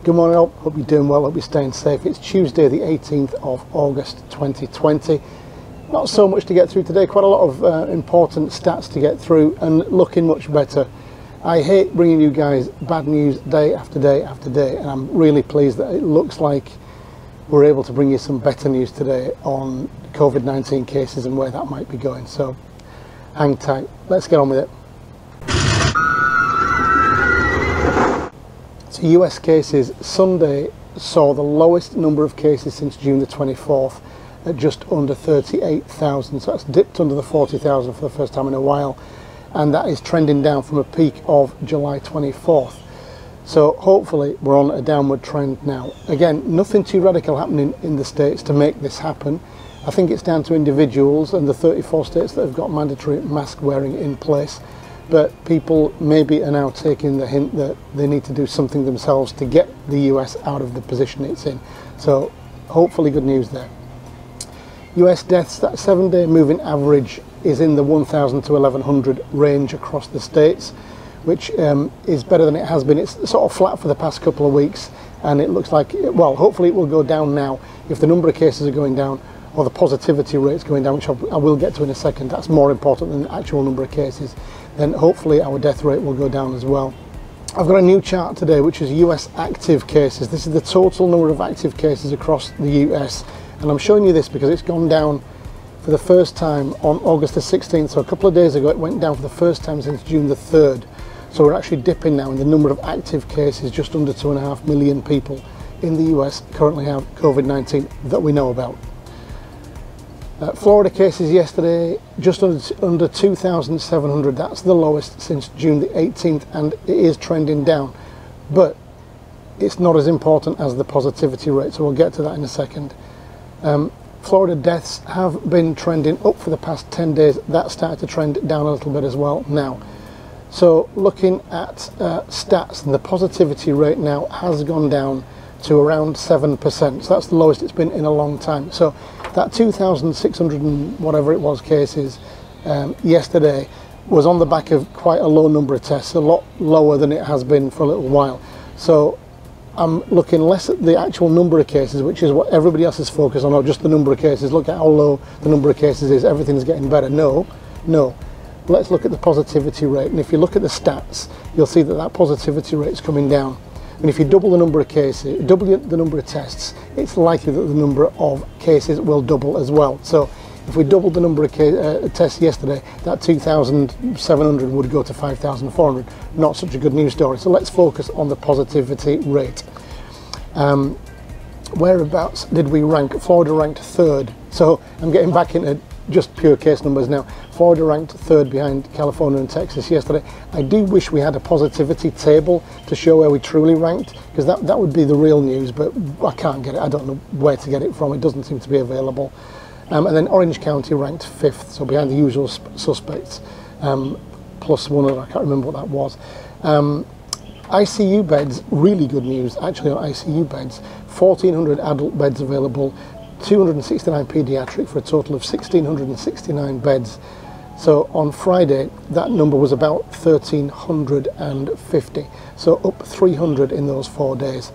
Good morning all, hope you're doing well, hope you're staying safe. It's Tuesday the 18th of August 2020. Not so much to get through today, quite a lot of important stats to get through and looking much better. I hate bringing you guys bad news day after day after day, and I'm really pleased that it looks like we're able to bring you some better news today on COVID-19 cases and where that might be going. So hang tight, let's get on with it. So US cases Sunday saw the lowest number of cases since June the 24th at just under 38,000. So that's dipped under the 40,000 for the first time in a while, and that is trending down from a peak of July 24th. So hopefully we're on a downward trend now. Again, nothing too radical happening in the States to make this happen. I think it's down to individuals and the 34 states that have got mandatory mask wearing in place. But people maybe are now taking the hint that they need to do something themselves to get the US out of the position it's in. So hopefully good news there. US deaths, that 7-day moving average is in the 1,000 to 1,100 range across the states, which is better than it has been. It's sort of flat for the past couple of weeks, and it looks like, well, hopefully it will go down now. If the number of cases are going down or the positivity rate's going down, which I will get to in a second, that's more important than the actual number of cases, then hopefully our death rate will go down as well. I've got a new chart today which is US active cases. This is the total number of active cases across the US, and I'm showing you this because it's gone down for the first time on August the 16th, so a couple of days ago it went down for the first time since June the 3rd. So we're actually dipping now in the number of active cases. Just under 2.5 million people in the US currently have COVID-19 that we know about. Florida cases yesterday, just under 2,700. That's the lowest since June the 18th, and it is trending down. But it's not as important as the positivity rate, so we'll get to that in a second. Florida deaths have been trending up for the past 10 days. That started to trend down a little bit as well now. So looking at stats, the positivity rate now has gone down to around 7%. So that's the lowest it's been in a long time. So that 2,600 and whatever it was cases yesterday was on the back of quite a low number of tests, a lot lower than it has been for a little while. So I'm looking less at the actual number of cases, which is what everybody else is focused on, or just the number of cases. Look at how low the number of cases is, everything's getting better. No. Let's look at the positivity rate, and if you look at the stats, you'll see that that positivity rate is coming down. And if you double the number of cases, double the number of tests, it's likely that the number of cases will double as well. So if we doubled the number of tests yesterday, that 2,700 would go to 5,400. Not such a good news story. So let's focus on the positivity rate. Whereabouts did we rank? Florida ranked 3rd. So I'm getting back into just pure case numbers now. Florida ranked 3rd behind California and Texas yesterday. I do wish we had a positivity table to show where we truly ranked, because that would be the real news, but I can't get it. I don't know where to get it from. It doesn't seem to be available. And then Orange County ranked 5th, so behind the usual suspects, plus one other, I can't remember what that was. ICU beds, really good news actually on ICU beds. 1,400 adult beds available, 269 paediatric, for a total of 1,669 beds. So on Friday that number was about 1,350, so up 300 in those 4 days.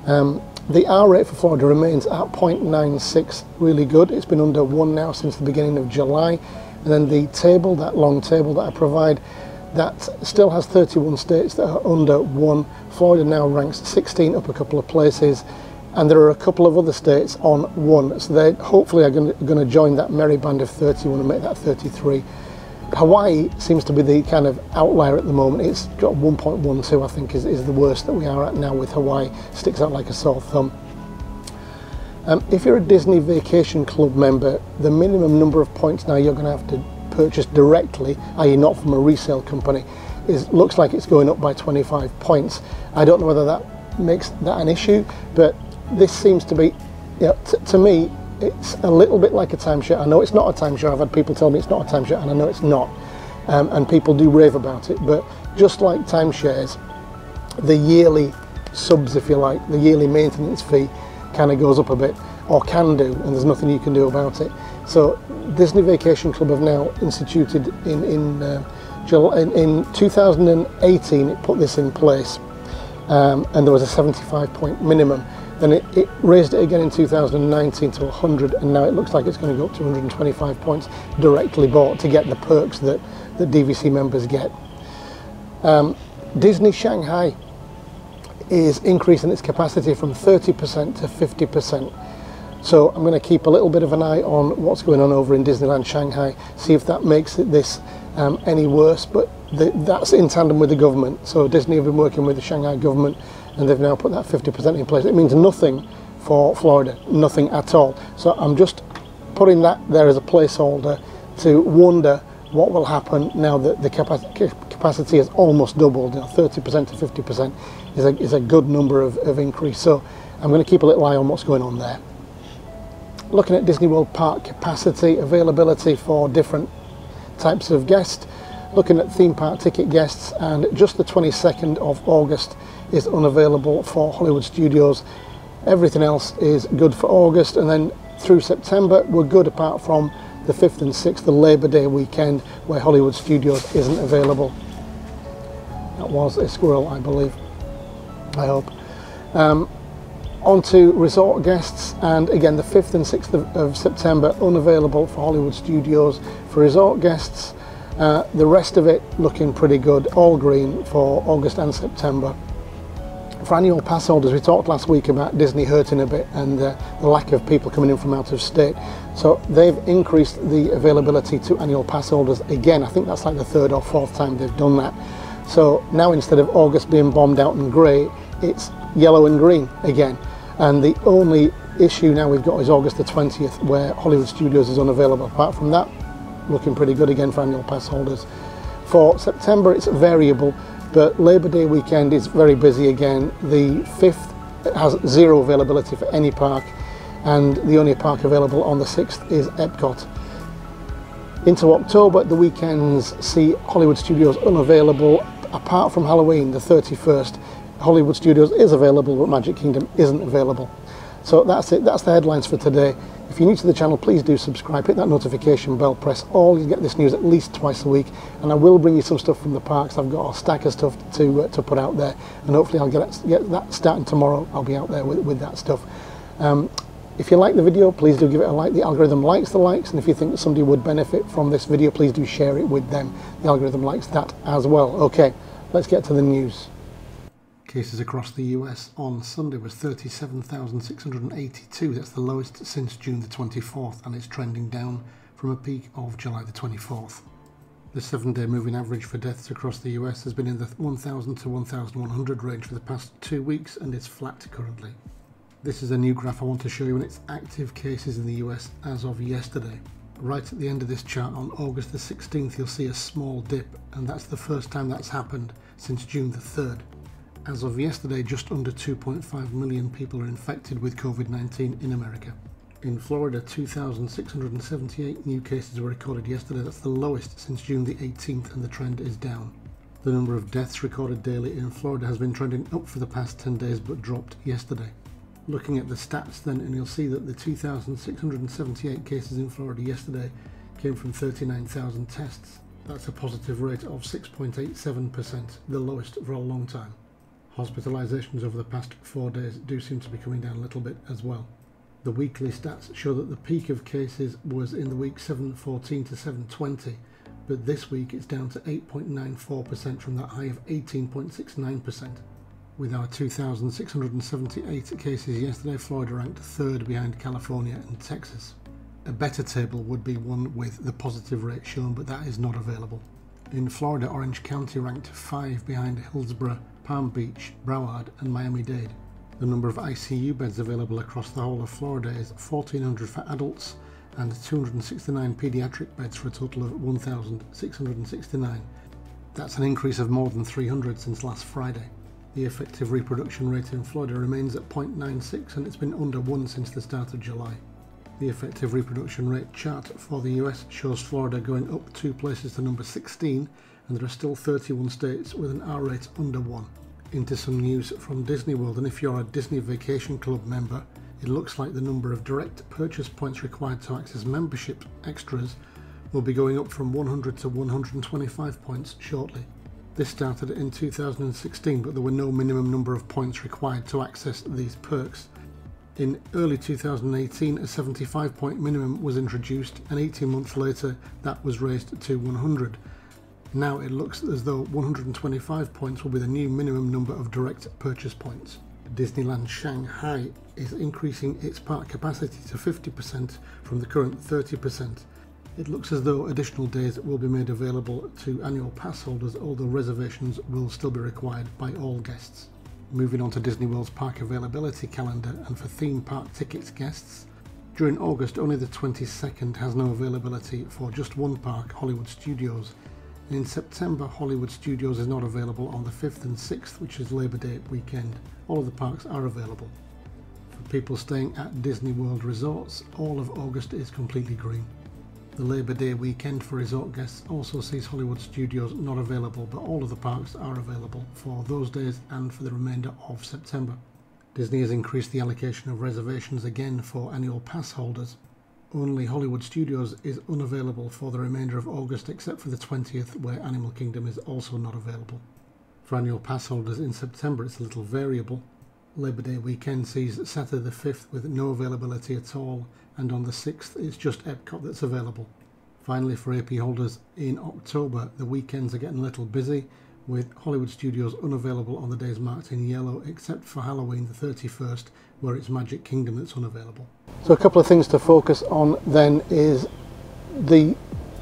The R rate for Florida remains at 0.96, really good. It's been under 1 now since the beginning of July. And then the table, that long table that I provide, that still has 31 states that are under 1. Florida now ranks 16, up a couple of places. And there are a couple of other states on 1, so they hopefully are going to join that merry band of 31 and make that 33. Hawaii seems to be the kind of outlier at the moment. It's got 1.12, I think, is the worst that we are at now with Hawaii. Sticks out like a sore thumb. If you're a Disney Vacation Club member, the minimum number of points now you're going to have to purchase directly, i.e. not from a resale company, looks like it's going up by 25 points. I don't know whether that makes that an issue, but this seems to be, to me, it's a little bit like a timeshare. I know it's not a timeshare. I've had people tell me it's not a timeshare, and I know it's not. And people do rave about it. But just like timeshares, the yearly subs, if you like, the yearly maintenance fee kind of goes up a bit, or can do, and there's nothing you can do about it. So Disney Vacation Club have now instituted in 2018, it put this in place. and there was a 75-point minimum. Then it raised it again in 2019 to 100, and now it looks like it's going to go up to 125 points directly bought to get the perks that DVC members get. Disney Shanghai is increasing its capacity from 30% to 50%. So I'm going to keep a little bit of an eye on what's going on over in Disneyland Shanghai, see if that makes this any worse, but that's in tandem with the government. So Disney have been working with the Shanghai government, and they've now put that 50% in place. It means nothing for Florida, nothing at all. So I'm just putting that there as a placeholder to wonder what will happen now that the capacity has almost doubled. 30% to 50% is a good number of increase. So I'm going to keep a little eye on what's going on there. Looking at Disney World Park capacity, availability for different types of guests, looking at theme park ticket guests, and just the 22nd of August is unavailable for Hollywood Studios. Everything else is good for August, and then through September we're good apart from the 5th and 6th, the Labor Day weekend, where Hollywood Studios isn't available. That was a squirrel, I believe, I hope. On to resort guests, and again the 5th and 6th of September unavailable for Hollywood Studios for resort guests. The rest of it looking pretty good, all green for August and September. For annual pass holders, we talked last week about Disney hurting a bit and the lack of people coming in from out of state. So they've increased the availability to annual pass holders again. I think that's like the 3rd or 4th time they've done that. So now instead of August being bombed out and grey, it's yellow and green again. And the only issue now we've got is August the 20th, where Hollywood Studios is unavailable. Apart from that, looking pretty good again for annual pass holders. For September, it's variable, but Labor Day weekend is very busy again. The 5th has 0 availability for any park, and the only park available on the 6th is Epcot. Into October, the weekends see Hollywood Studios unavailable, apart from Halloween, the 31st. Hollywood Studios is available, but Magic Kingdom isn't available. So that's it, that's the headlines for today. If you're new to the channel, please do subscribe, hit that notification bell, press all. You get this news at least twice a week, and I will bring you some stuff from the parks. I've got a stack of stuff to put out there, and hopefully I'll get that starting tomorrow. I'll be out there with that stuff. If you like the video, please do give it a like. The algorithm likes the likes, and if you think that somebody would benefit from this video, please do share it with them. The algorithm likes that as well. Okay, let's get to the news. Cases across the US on Sunday was 37,682. That's the lowest since June the 24th, and it's trending down from a peak of July the 24th. The 7-day moving average for deaths across the US has been in the 1,000 to 1,100 range for the past 2 weeks, and it's flat currently. This is a new graph I want to show you, and it's active cases in the US as of yesterday. Right at the end of this chart on August the 16th, you'll see a small dip, and that's the first time that's happened since June the 3rd. As of yesterday, just under 2.5 million people are infected with COVID-19 in America. In Florida, 2,678 new cases were recorded yesterday. That's the lowest since June the 18th, and the trend is down. The number of deaths recorded daily in Florida has been trending up for the past 10 days, but dropped yesterday. Looking at the stats then, and you'll see that the 2,678 cases in Florida yesterday came from 39,000 tests. That's a positive rate of 6.87%, the lowest for a long time. Hospitalizations over the past 4 days do seem to be coming down a little bit as well. The weekly stats show that the peak of cases was in the week 714 to 720, but this week it's down to 8.94% from that high of 18.69%. With our 2,678 cases yesterday, Florida ranked 3rd behind California and Texas. A better table would be one with the positive rate shown, but that is not available. In Florida, Orange County ranked 5 behind Hillsborough, Palm Beach, Broward and Miami-Dade. The number of ICU beds available across the whole of Florida is 1,400 for adults and 269 pediatric beds for a total of 1,669. That's an increase of more than 300 since last Friday. The effective reproduction rate in Florida remains at 0.96, and it's been under 1 since the start of July. The effective reproduction rate chart for the US shows Florida going up 2 places to number 16, and there are still 31 states with an R rate under 1. Into some news from Disney World, and if you're a Disney Vacation Club member, it looks like the number of direct purchase points required to access membership extras will be going up from 100 to 125 points shortly. This started in 2016, but there were no minimum number of points required to access these perks. In early 2018, a 75-point minimum was introduced, and 18 months later that was raised to 100. Now it looks as though 125 points will be the new minimum number of direct purchase points. Disneyland Shanghai is increasing its park capacity to 50% from the current 30%. It looks as though additional days will be made available to annual pass holders, although reservations will still be required by all guests. Moving on to Disney World's park availability calendar, and for theme park tickets guests, during August only the 22nd has no availability for just one park, Hollywood Studios. And in September, Hollywood Studios is not available on the 5th and 6th, which is Labor Day weekend. All of the parks are available. For people staying at Disney World resorts, all of August is completely green. The Labor Day weekend for resort guests also sees Hollywood Studios not available, but all of the parks are available for those days and for the remainder of September. Disney has increased the allocation of reservations again for annual pass holders. Only Hollywood Studios is unavailable for the remainder of August, except for the 20th, where Animal Kingdom is also not available. For annual pass holders in September, it's a little variable. Labor Day weekend sees Saturday the 5th with no availability at all, and on the 6th it's just Epcot that's available. Finally, for AP holders in October, the weekends are getting a little busy, with Hollywood Studios unavailable on the days marked in yellow, except for Halloween the 31st, where it's Magic Kingdom that's unavailable. So a couple of things to focus on then is the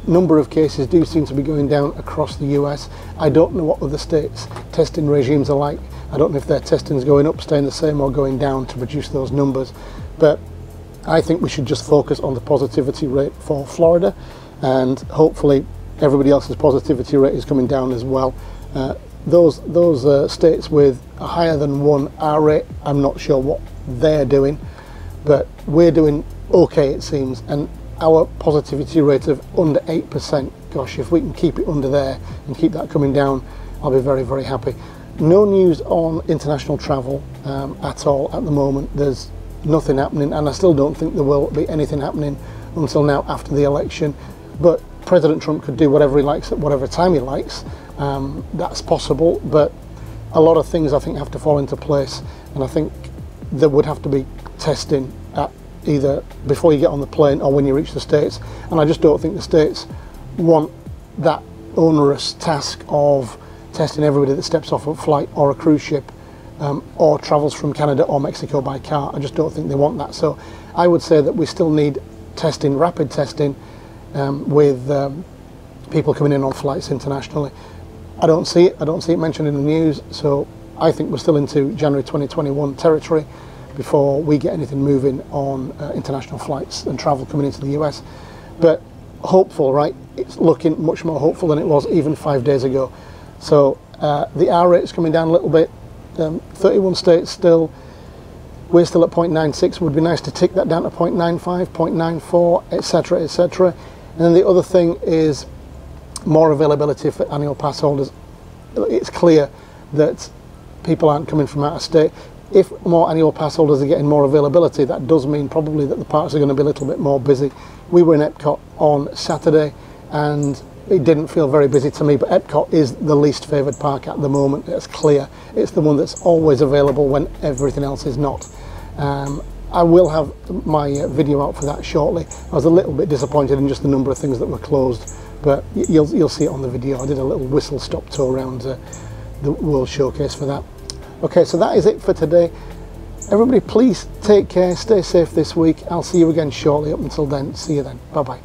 number of cases do seem to be going down across the US. I don't know what other states' testing regimes are like. I don't know if their testing is going up, staying the same, or going down to produce those numbers. But I think we should just focus on the positivity rate for Florida, and hopefully everybody else's positivity rate is coming down as well. Those states with a higher than 1 R rate, I'm not sure what they're doing, but we're doing okay, it seems, and our positivity rate of under 8%, gosh, if we can keep it under there and keep that coming down, I'll be very, very happy. No news on international travel at all at the moment. There's nothing happening, and I still don't think there will be anything happening until now after the election. But President Trump could do whatever he likes at whatever time he likes. That's possible, but a lot of things I think have to fall into place, and I think there would have to be testing at either before you get on the plane or when you reach the States, and I just don't think the States want that onerous task of testing everybody that steps off a flight or a cruise ship or travels from Canada or Mexico by car. I just don't think they want that. So I would say that we still need testing, rapid testing, with people coming in on flights internationally. I don't see it mentioned in the news, so I think we're still into January 2021 territory before we get anything moving on international flights and travel coming into the US. But hopeful, right? It's looking much more hopeful than it was even 5 days ago. So the R rate is coming down a little bit. 31 states still. We're still at 0.96. It would be nice to tick that down to 0.95, 0.94, etc., etc. And then the other thing is more availability for annual pass holders. It's clear that people aren't coming from out of state. If more annual pass holders are getting more availability, that does mean probably that the parks are going to be a little bit more busy. We were in Epcot on Saturday and it didn't feel very busy to me, but Epcot is the least favoured park at the moment. It's clear. It's the one that's always available when everything else is not. I will have my video out for that shortly. I was a little bit disappointed in just the number of things that were closed, but you'll see it on the video. I did a little whistle stop tour around the World Showcase for that. Okay, so that is it for today. Everybody please take care, stay safe this week. I'll see you again shortly. Up until then, see you then. Bye bye.